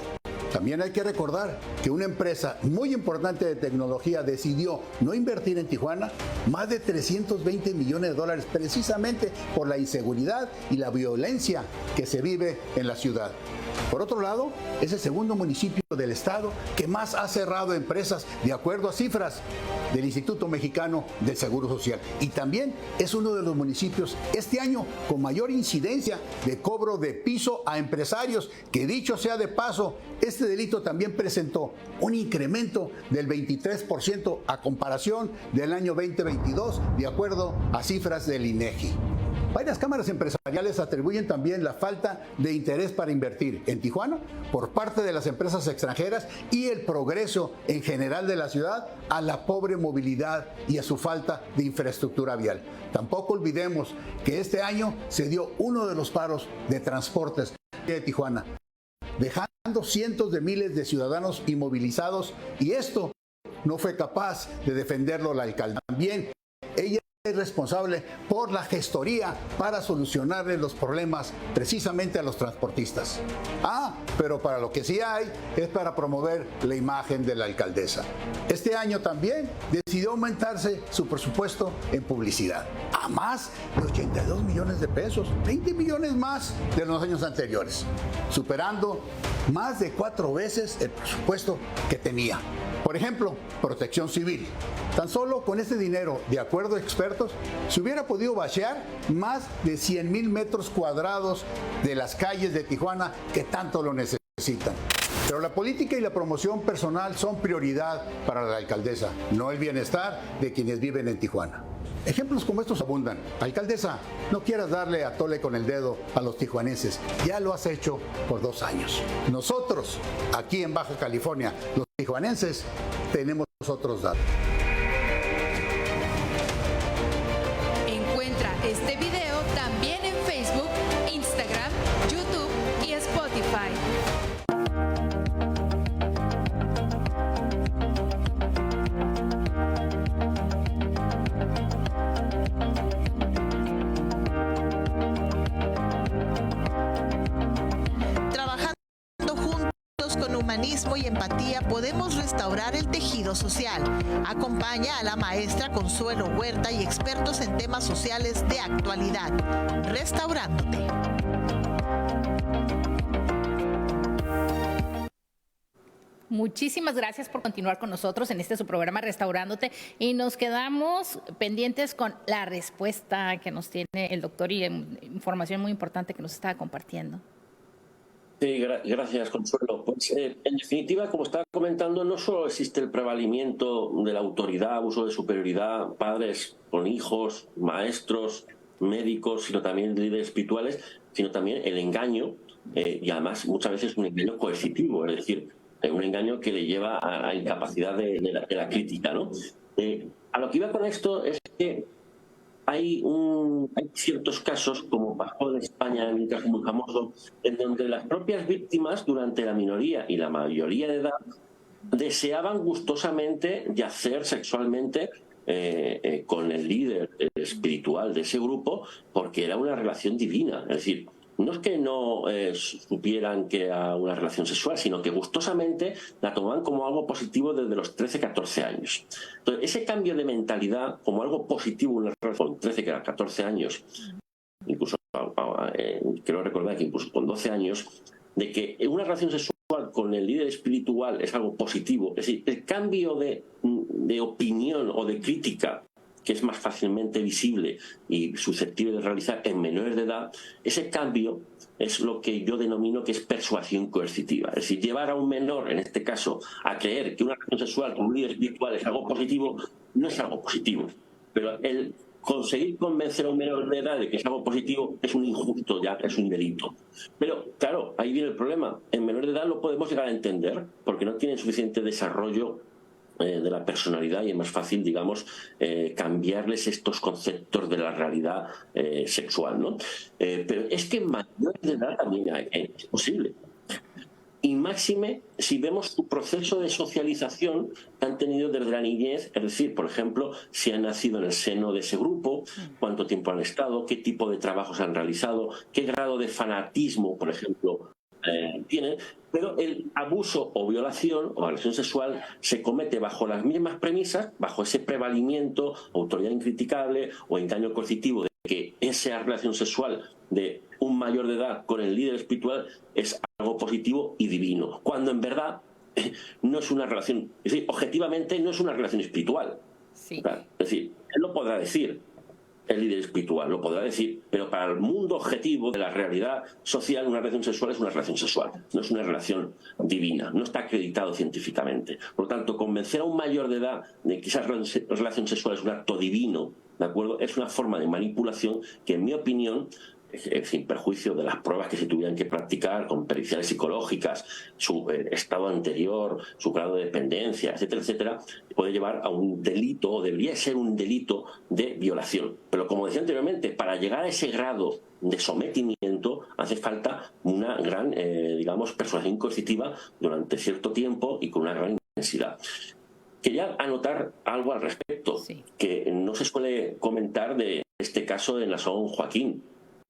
También hay que recordar que una empresa muy importante de tecnología decidió no invertir en Tijuana más de $320 millones precisamente por la inseguridad y la violencia que se vive en la ciudad. Por otro lado, es el segundo municipio del estado que más ha cerrado empresas de acuerdo a cifras del Instituto Mexicano del Seguro Social. Y también es uno de los municipios este año con mayor incidencia de cobro de piso a empresarios, que dicho sea de paso, este delito también presentó un incremento del 23% a comparación del año 2022, de acuerdo a cifras del INEGI. Varias cámaras empresariales atribuyen también la falta de interés para invertir en Tijuana por parte de las empresas extranjeras y el progreso en general de la ciudad a la pobre movilidad y a su falta de infraestructura vial. Tampoco olvidemos que este año se dio uno de los paros de transportes de Tijuana, dejando cientos de miles de ciudadanos inmovilizados, y esto no fue capaz de defenderlo la alcaldía. También ella es responsable por la gestoría para solucionarle los problemas precisamente a los transportistas. Pero para lo que sí hay es para promover la imagen de la alcaldesa. Este año también decidió aumentarse su presupuesto en publicidad a más de 82 millones de pesos, 20 millones más de los años anteriores, superando más de 4 veces el presupuesto que tenía. Por ejemplo, protección civil. Tan solo con este dinero, de acuerdo a expertos, se hubiera podido vaciar más de 100,000 metros cuadrados de las calles de Tijuana que tanto lo necesitan. Pero la política y la promoción personal son prioridad para la alcaldesa, no el bienestar de quienes viven en Tijuana. Ejemplos como estos abundan. Alcaldesa, no quieras darle a tole con el dedo a los tijuanenses. Ya lo has hecho por 2 años. Nosotros, aquí en Baja California, los tijuanenses, tenemos otros datos. Encuentra este video también en Facebook, Instagram, YouTube y Spotify. Humanismo y empatía podemos restaurar el tejido social. Acompaña a la maestra Consuelo Huerta y expertos en temas sociales de actualidad. Restaurándote. Muchísimas gracias por continuar con nosotros en su programa Restaurándote, y nos quedamos pendientes con la respuesta que nos tiene el doctor y información muy importante que nos está compartiendo. Sí, gracias, Consuelo. Pues, en definitiva, como estaba comentando, no solo existe el prevalimiento de la autoridad, abuso de superioridad, padres con hijos, maestros, médicos, sino también líderes espirituales, sino también el engaño, y además muchas veces un engaño coercitivo, es decir, un engaño que le lleva a incapacidad de la crítica, ¿no? A lo que iba con esto es que hay ciertos casos, como pasó en España, en un caso muy famoso, en donde las propias víctimas, durante la minoría y la mayoría de edad, deseaban gustosamente yacer sexualmente con el líder espiritual de ese grupo, porque era una relación divina. Es decir, no es que no supieran que era una relación sexual, sino que gustosamente la tomaban como algo positivo desde los 13-14 años. Entonces, ese cambio de mentalidad como algo positivo en una relación con 13-14 años, incluso quiero recordar que incluso con 12 años, de que una relación sexual con el líder espiritual es algo positivo, es decir, el cambio de opinión o de crítica, que es más fácilmente visible y susceptible de realizar en menores de edad, ese cambio es lo que yo denomino que es persuasión coercitiva. Es decir, llevar a un menor, en este caso, a creer que una relación sexual con un líder espiritual es algo positivo, no es algo positivo. Pero el conseguir convencer a un menor de edad de que es algo positivo es un injusto, ya es un delito. Pero, claro, ahí viene el problema. En menores de edad lo podemos llegar a entender porque no tienen suficiente desarrollo de la personalidad, y es más fácil, digamos, cambiarles estos conceptos de la realidad sexual, ¿no? Pero es que en mayores de edad también es posible. Y máxime si vemos su proceso de socialización que han tenido desde la niñez, es decir, por ejemplo, si han nacido en el seno de ese grupo, cuánto tiempo han estado, qué tipo de trabajos han realizado, qué grado de fanatismo, por ejemplo, tienen. Pero el abuso o violación o agresión sexual se comete bajo las mismas premisas, bajo ese prevalimiento, autoridad incriticable o engaño coercitivo de que esa relación sexual de un mayor de edad con el líder espiritual es algo positivo y divino, cuando en verdad no es una relación, es decir, objetivamente no es una relación espiritual. Sí. Es decir, él lo podrá decir, el líder espiritual lo podrá decir, pero para el mundo objetivo de la realidad social, una relación sexual es una relación sexual, no es una relación divina, no está acreditado científicamente. Por lo tanto, convencer a un mayor de edad de que esa relación sexual es un acto divino, ¿de acuerdo?, es una forma de manipulación que, en mi opinión, sin perjuicio de las pruebas que se tuvieran que practicar con periciales psicológicas, su estado anterior, su grado de dependencia, etcétera, etcétera, puede llevar a un delito, o debería ser un delito de violación. Pero como decía anteriormente, para llegar a ese grado de sometimiento hace falta una gran, digamos, persuasión coercitiva durante cierto tiempo y con una gran intensidad. Quería anotar algo al respecto, que no se suele comentar de este caso de Nason Joaquín.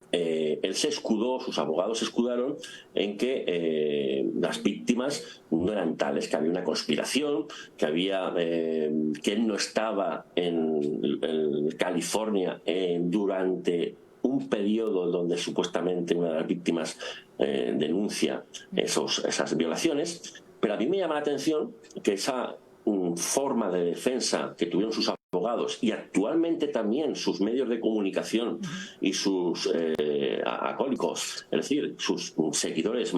Él se escudó, sus abogados se escudaron en que las víctimas no eran tales, que había una conspiración, que había que él no estaba en California durante un periodo donde supuestamente una de las víctimas denuncia esas violaciones. Pero a mí me llama la atención que esa forma de defensa que tuvieron sus abogados y actualmente también sus medios de comunicación y sus acólicos, es decir, sus seguidores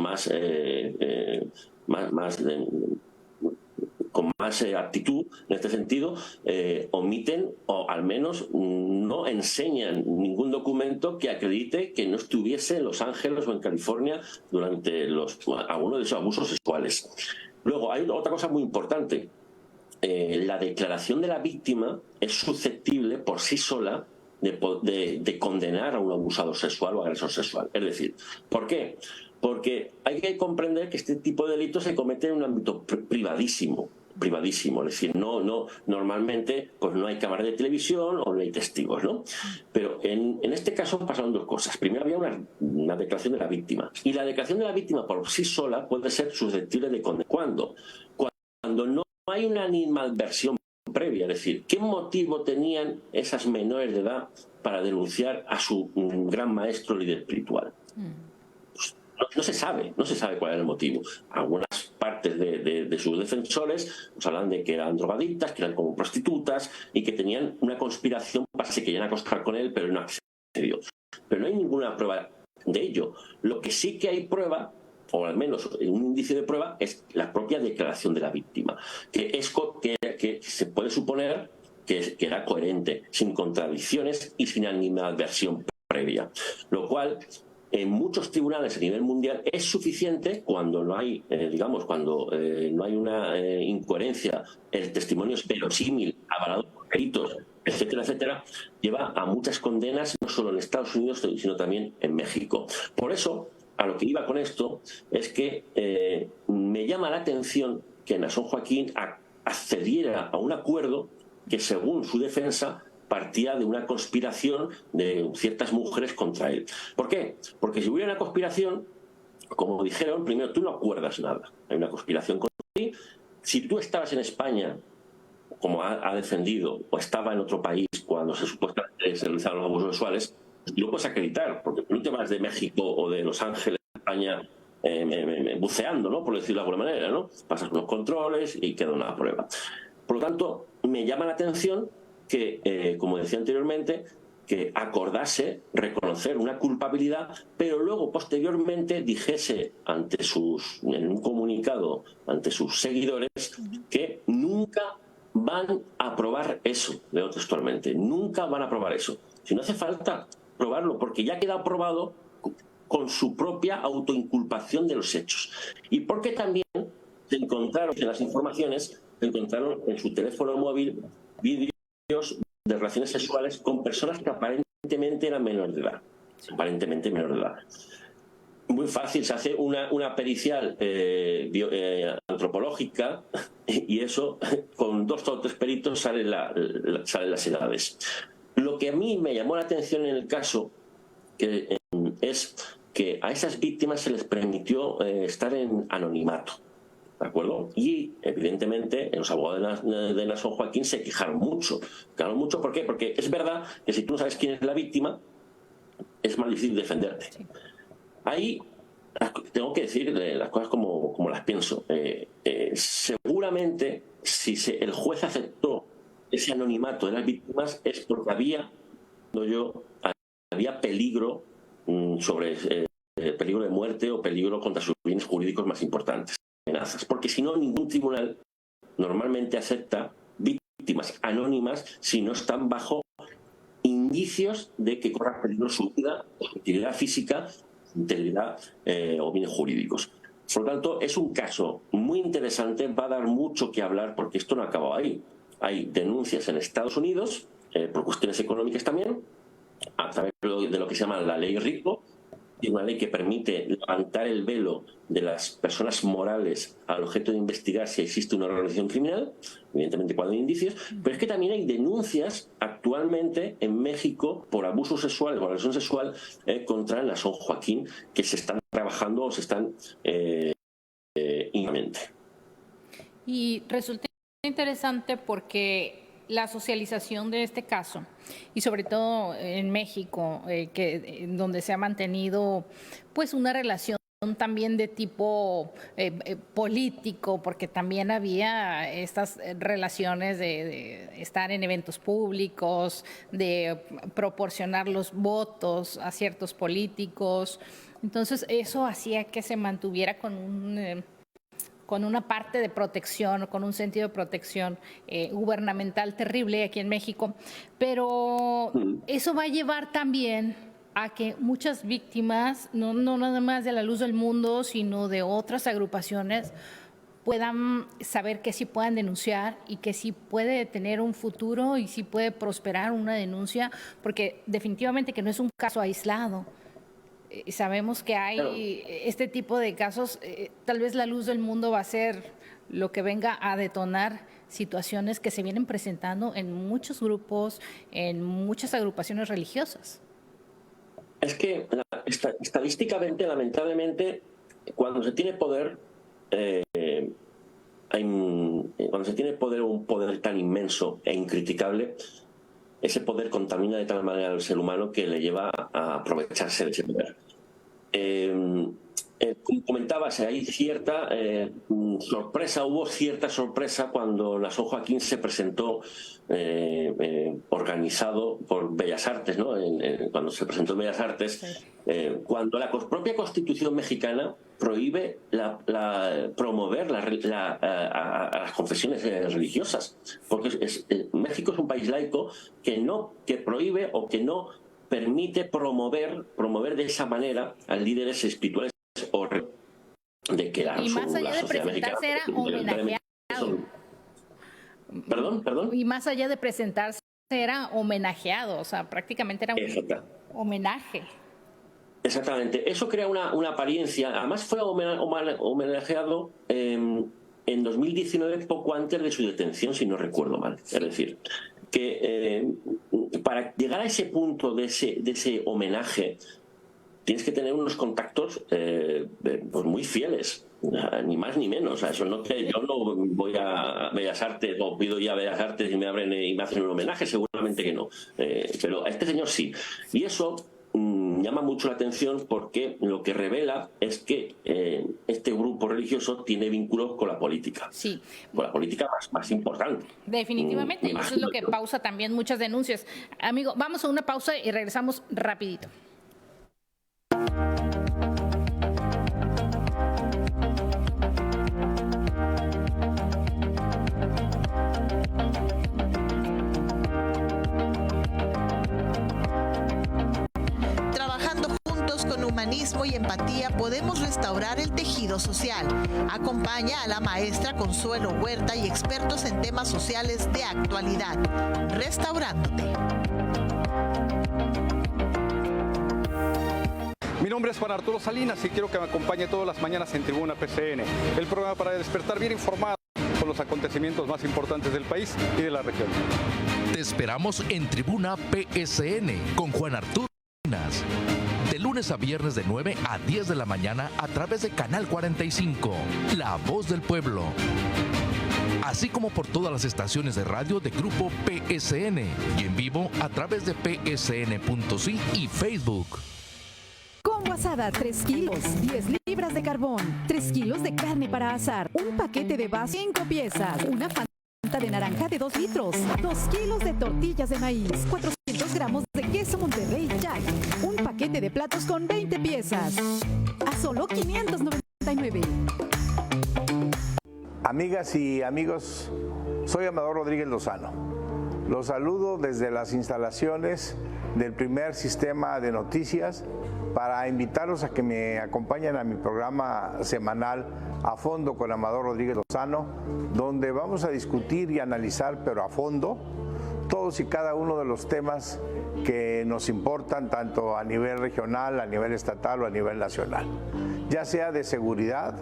con más aptitud en este sentido, omiten o al menos no enseñan ningún documento que acredite que no estuviese en Los Ángeles o en California durante algunos de esos abusos sexuales. Luego, hay otra cosa muy importante. La declaración de la víctima es susceptible por sí sola de condenar a un abusador sexual o agresor sexual. Es decir, ¿por qué? Porque hay que comprender que este tipo de delitos se cometen en un ámbito privadísimo, es decir, normalmente pues no hay cámaras de televisión o no hay testigos, ¿no? Pero en este caso pasaron dos cosas. Primero había una declaración de la víctima, y la declaración de la víctima por sí sola puede ser susceptible de condenar. ¿Cuándo? Cuando no hay una animadversión previa, es decir, ¿qué motivo tenían esas menores de edad para denunciar a su gran maestro líder espiritual? No se sabe cuál era el motivo. Algunas partes de sus defensores nos hablan de que eran drogadictas, que eran como prostitutas y que tenían una conspiración para que se querían acostar con él, pero no accedió. Pero no hay ninguna prueba de ello. Lo que sí que hay prueba, o al menos un indicio de prueba, es la propia declaración de la víctima, que se puede suponer que era coherente, sin contradicciones y sin animadversión previa. Lo cual, en muchos tribunales a nivel mundial, es suficiente cuando no hay, no hay una incoherencia, el testimonio es verosímil, avalado por peritos, etcétera, etcétera, lleva a muchas condenas, no solo en Estados Unidos, sino también en México. Por eso, a lo que iba con esto es que me llama la atención que Nason Joaquín accediera a un acuerdo que, según su defensa, partía de una conspiración de ciertas mujeres contra él. ¿Por qué? Porque si hubiera una conspiración, como dijeron, primero tú no acuerdas nada. Hay una conspiración contra ti. Si tú estabas en España, como ha defendido, o estaba en otro país cuando supuestamente se realizaron los abusos sexuales, lo puedes acreditar, porque no te vas de México o de Los Ángeles a España buceando, ¿no?, por decirlo de alguna manera, ¿no? Pasas unos controles y queda una prueba. Por lo tanto, me llama la atención que, como decía anteriormente, que acordase reconocer una culpabilidad, pero luego posteriormente dijese en un comunicado ante sus seguidores que nunca van a probar eso, leo textualmente, nunca van a probar eso. Si no hace falta probarlo, porque ya queda probado con su propia autoinculpación de los hechos. Y porque también se encontraron en las informaciones, se encontraron en su teléfono móvil vídeos de relaciones sexuales con personas que aparentemente eran menores de edad. Aparentemente menores de edad. Muy fácil, se hace una pericial antropológica y eso, con 2 o 3 peritos salen las edades. Lo que a mí me llamó la atención en el caso es que a esas víctimas se les permitió estar en anonimato. ¿de acuerdo? Y evidentemente los abogados de Nason Joaquín se quejaron mucho. ¿Por qué? Porque es verdad que si tú no sabes quién es la víctima, es más difícil defenderte. Sí. Ahí tengo que decir las cosas como las pienso. Seguramente si el juez aceptó ese anonimato de las víctimas es porque había peligro peligro de muerte o peligro contra sus bienes jurídicos más importantes, amenazas. Porque si no, ningún tribunal normalmente acepta víctimas anónimas si no están bajo indicios de que corra peligro su vida, su integridad física, su integridad o bienes jurídicos. Por lo tanto, es un caso muy interesante, va a dar mucho que hablar porque esto no ha acabado ahí. Hay denuncias en Estados Unidos, por cuestiones económicas también, a través de lo que se llama la ley RICO, y una ley que permite levantar el velo de las personas morales al objeto de investigar si existe una organización criminal, evidentemente cuando hay indicios, pero es que también hay denuncias actualmente en México por abuso sexual o agresión sexual contra Nason Joaquín, que se están trabajando o se están íntimamente. Y resulta interesante porque la socialización de este caso, y sobre todo en México, donde se ha mantenido pues una relación también de tipo político, porque también había estas relaciones de estar en eventos públicos, de proporcionar los votos a ciertos políticos. Entonces eso hacía que se mantuviera con una parte de protección, con un sentido de protección gubernamental terrible aquí en México, pero eso va a llevar también a que muchas víctimas, no nada más de La Luz del Mundo, sino de otras agrupaciones, puedan saber que sí puedan denunciar y que sí puede tener un futuro y sí puede prosperar una denuncia, porque definitivamente que no es un caso aislado. Sabemos que hay este tipo de casos, tal vez La Luz del Mundo va a ser lo que venga a detonar situaciones que se vienen presentando en muchos grupos, en muchas agrupaciones religiosas. Es que estadísticamente, lamentablemente, cuando se tiene poder, un poder tan inmenso e incriticable, ese poder contamina de tal manera al ser humano que le lleva a aprovecharse de ese poder. Como comentabas, hay cierta hubo cierta sorpresa cuando Nason Joaquín se presentó organizado por Bellas Artes, ¿no? Cuando se presentó en Bellas Artes, cuando la propia Constitución mexicana prohíbe promover a las confesiones religiosas, porque México es un país laico que prohíbe o que no permite promover de esa manera a líderes espirituales o de que y más allá de presentarse era homenajeado. Perdón. Y más allá de presentarse era homenajeado, o sea, prácticamente era un homenaje. Exactamente. Eso crea una apariencia. Además fue homenajeado en 2019, poco antes de su detención, si no recuerdo mal. Sí. Es decir, que para llegar a ese punto de ese homenaje tienes que tener unos contactos pues muy fieles, ni más ni menos. Eso yo no voy a Bellas Artes o pido ya a Bellas Artes y me abren y me hacen un homenaje, seguramente que no. Pero a este señor sí. Y eso llama mucho la atención porque lo que revela es que este grupo religioso tiene vínculos con la política. Sí. Con la política más importante. Definitivamente. Y eso es lo que pausa también muchas denuncias. Amigo, vamos a una pausa y regresamos rapidito. Humanismo y empatía podemos restaurar el tejido social. Acompaña a la maestra Consuelo Huerta y expertos en temas sociales de actualidad. Restaurándote. Mi nombre es Juan Arturo Salinas y quiero que me acompañe todas las mañanas en Tribuna PCN, el programa para despertar bien informado con los acontecimientos más importantes del país y de la región. Te esperamos en Tribuna PSN con Juan Arturo Salinas. De lunes lunes a viernes de 9 a 10 de la mañana a través de Canal 45, La Voz del Pueblo. Así como por todas las estaciones de radio de Grupo PSN y en vivo a través de psn.si y Facebook. Combo asada, 3 kilos, 10 libras de carbón, 3 kilos de carne para asar, un paquete de vaso, 5 piezas, una Fanta de naranja de 2 litros, 2 kilos de tortillas de maíz, 400 gramos de queso Monterrey Jack, un paquete de platos con 20 piezas, a solo 599. Amigas y amigos, soy Amador Rodríguez Lozano. Los saludo desde las instalaciones del primer sistema de noticias para invitarlos a que me acompañen a mi programa semanal A Fondo con Amador Rodríguez Lozano, donde vamos a discutir y analizar, pero a fondo, todos y cada uno de los temas que nos importan tanto a nivel regional, a nivel estatal o a nivel nacional, ya sea de seguridad,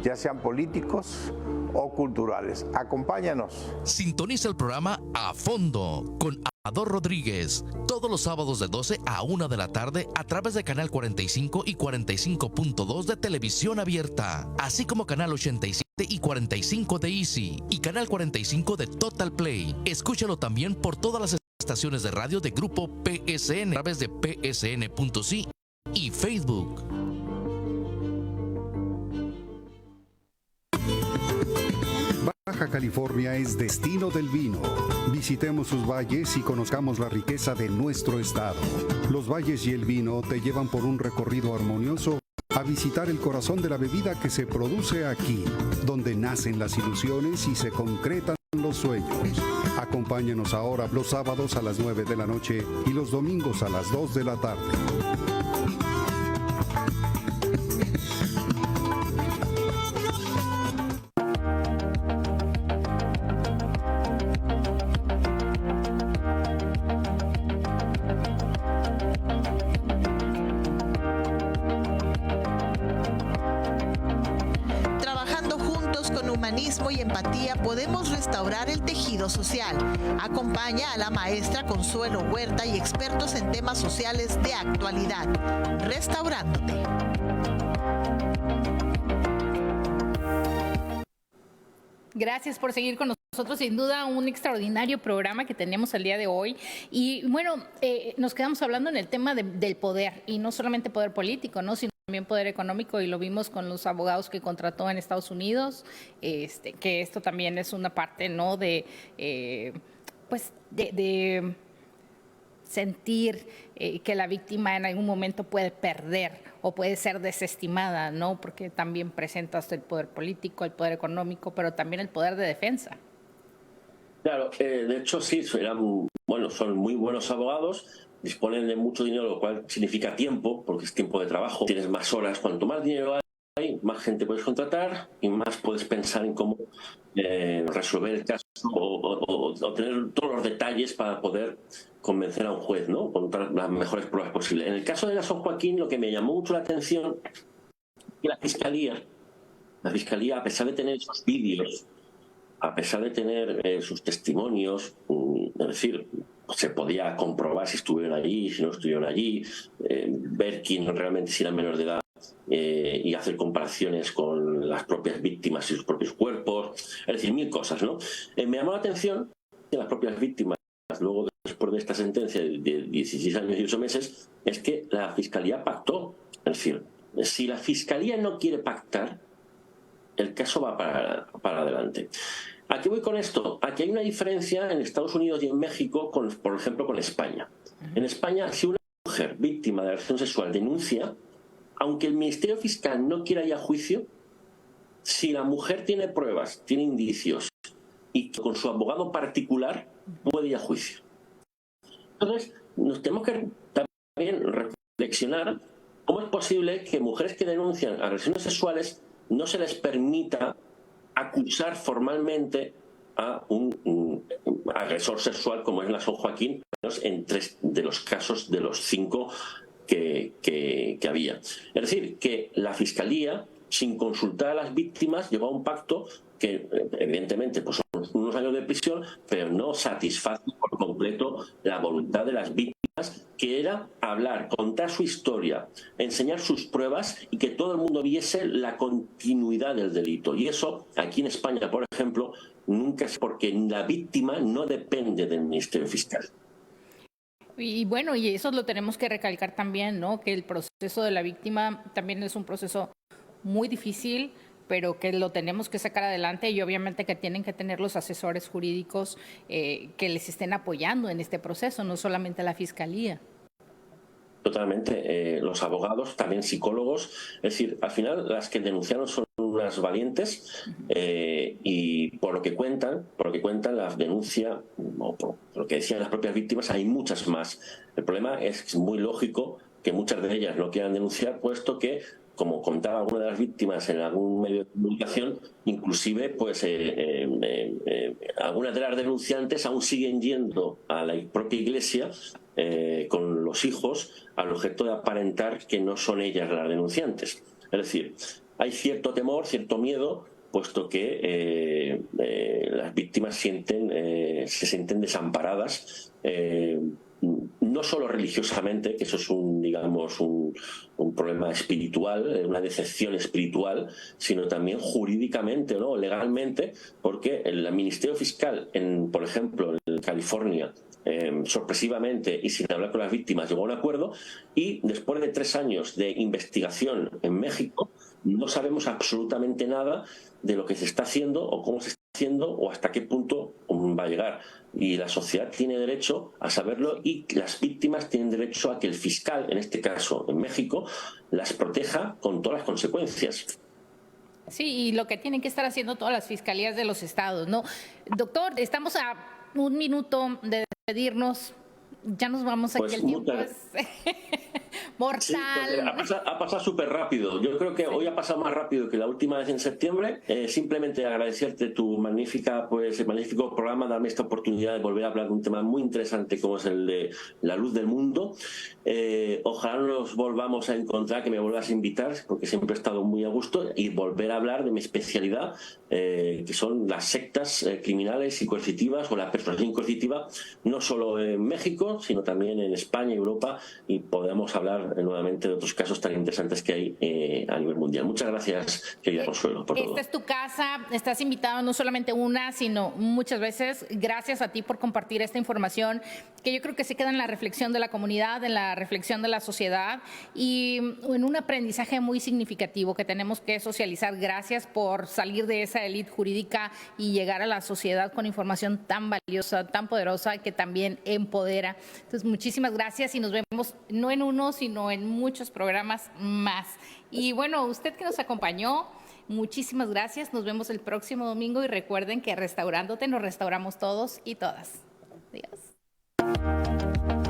ya sean políticos o culturales. Acompáñanos. Sintoniza el programa A Fondo con Amador Rodríguez todos los sábados de 12 a 1 de la tarde a través de Canal 45 y 45.2 de Televisión Abierta, así como Canal 87 y 45 de Easy y Canal 45 de Total Play. Escúchalo también por todas las estaciones de radio de Grupo PSN a través de psn.si y Facebook. Baja California es destino del vino. Visitemos sus valles y conozcamos la riqueza de nuestro estado. Los valles y el vino te llevan por un recorrido armonioso a visitar el corazón de la bebida que se produce aquí, donde nacen las ilusiones y se concretan los sueños. Acompáñanos ahora los sábados a las 9 de la noche y los domingos a las 2 de la tarde. Y empatía podemos restaurar el tejido social. Acompaña a la maestra Consuelo Huerta y expertos en temas sociales de actualidad. Restaurándote. Gracias por seguir con nosotros. Sin duda, un extraordinario programa que tenemos el día de hoy. Y bueno, nos quedamos hablando en el tema del poder, y no solamente poder político, ¿no?, sino también poder económico, y lo vimos con los abogados que contrató en Estados Unidos, que esto también es una parte, ¿no?, de sentir que la víctima en algún momento puede perder o puede ser desestimada, ¿no?, porque también presentas el poder político, el poder económico, pero también el poder de defensa. Claro, de hecho sí, son muy buenos abogados, disponen de mucho dinero, lo cual significa tiempo, porque es tiempo de trabajo. Tienes más horas. Cuanto más dinero hay, más gente puedes contratar y más puedes pensar en cómo resolver el caso o tener todos los detalles para poder convencer a un juez, ¿no?, con las mejores pruebas posibles. En el caso de la San Joaquín, lo que me llamó mucho la atención es que la Fiscalía, a pesar de tener esos vídeos, a pesar de tener sus testimonios, es decir, se podía comprobar si estuvieron allí, si no estuvieron allí, ver quién realmente si eran menores de edad y hacer comparaciones con las propias víctimas y sus propios cuerpos, es decir, mil cosas, ¿no? Me llamó la atención que las propias víctimas, luego después de esta sentencia de 16 años y 8 meses, es que la Fiscalía pactó. Es decir, si la Fiscalía no quiere pactar, el caso va para adelante. ¿A qué voy con esto? Aquí hay una diferencia en Estados Unidos y en México, por ejemplo, con España. En España, si una mujer víctima de agresión sexual denuncia, aunque el Ministerio Fiscal no quiera ir a juicio, si la mujer tiene pruebas, tiene indicios y con su abogado particular puede ir a juicio. Entonces, nos tenemos que también reflexionar cómo es posible que mujeres que denuncian agresiones sexuales no se les permita acusar formalmente a un agresor sexual como es la San Joaquín en 3 de los casos de los 5 que había. Es decir, que la Fiscalía, sin consultar a las víctimas, llegó a un pacto que evidentemente pues son unos años de prisión, pero no satisface por completo la voluntad de las víctimas, que era hablar, contar su historia, enseñar sus pruebas y que todo el mundo viese la continuidad del delito. Y eso, aquí en España, por ejemplo, nunca es, porque la víctima no depende del Ministerio Fiscal. Y bueno, y eso lo tenemos que recalcar también, ¿no? Que el proceso de la víctima también es un proceso muy difícil, pero que lo tenemos que sacar adelante, y obviamente que tienen que tener los asesores jurídicos que les estén apoyando en este proceso, no solamente la Fiscalía. Totalmente. Los abogados, también psicólogos. Es decir, al final las que denunciaron son unas valientes y por lo que cuentan la denuncia, o por lo que decían las propias víctimas, hay muchas más. El problema es muy lógico que muchas de ellas no quieran denunciar, puesto que, como contaba alguna de las víctimas en algún medio de comunicación, inclusive pues algunas de las denunciantes aún siguen yendo a la propia iglesia con los hijos al objeto de aparentar que no son ellas las denunciantes. Es decir, hay cierto temor, cierto miedo, puesto que las víctimas se sienten desamparadas, no solo religiosamente, que eso es un problema espiritual, una decepción espiritual, sino también jurídicamente, ¿no? Legalmente, porque el Ministerio Fiscal, por ejemplo, en California, sorpresivamente y sin hablar con las víctimas, llegó a un acuerdo, y después de 3 años de investigación en México no sabemos absolutamente nada de lo que se está haciendo o cómo se está haciendo o hasta qué punto va a llegar. Y la sociedad tiene derecho a saberlo, y las víctimas tienen derecho a que el fiscal, en este caso en México, las proteja con todas las consecuencias. Sí, y lo que tienen que estar haciendo todas las fiscalías de los estados, ¿no? Doctor, estamos a 1 minuto de despedirnos. Ya nos vamos, aquí el tiempo es mortal. Sí, ha pasado súper rápido. Yo creo que hoy ha pasado más rápido que la última vez en septiembre. Simplemente agradecerte tu magnífico programa, darme esta oportunidad de volver a hablar de un tema muy interesante como es el de la luz del mundo. Ojalá nos volvamos a encontrar, que me vuelvas a invitar, porque siempre he estado muy a gusto, y volver a hablar de mi especialidad, que son las sectas criminales y coercitivas, o la persuasión coercitiva, no solo en México, sino también en España y Europa, y podemos hablar nuevamente de otros casos tan interesantes que hay a nivel mundial. Muchas gracias, querida Consuelo, por todo. Esta es tu casa, estás invitado no solamente una, sino muchas veces. Gracias a ti por compartir esta información, que yo creo que se queda en la reflexión de la comunidad, en la reflexión de la sociedad, y en un aprendizaje muy significativo que tenemos que socializar. Gracias por salir de esa élite jurídica y llegar a la sociedad con información tan valiosa, tan poderosa, que también empodera. Entonces, muchísimas gracias, y nos vemos no en uno, sino en muchos programas más. Y bueno, usted que nos acompañó, muchísimas gracias. Nos vemos el próximo domingo, y recuerden que restaurándote nos restauramos todos y todas. Adiós.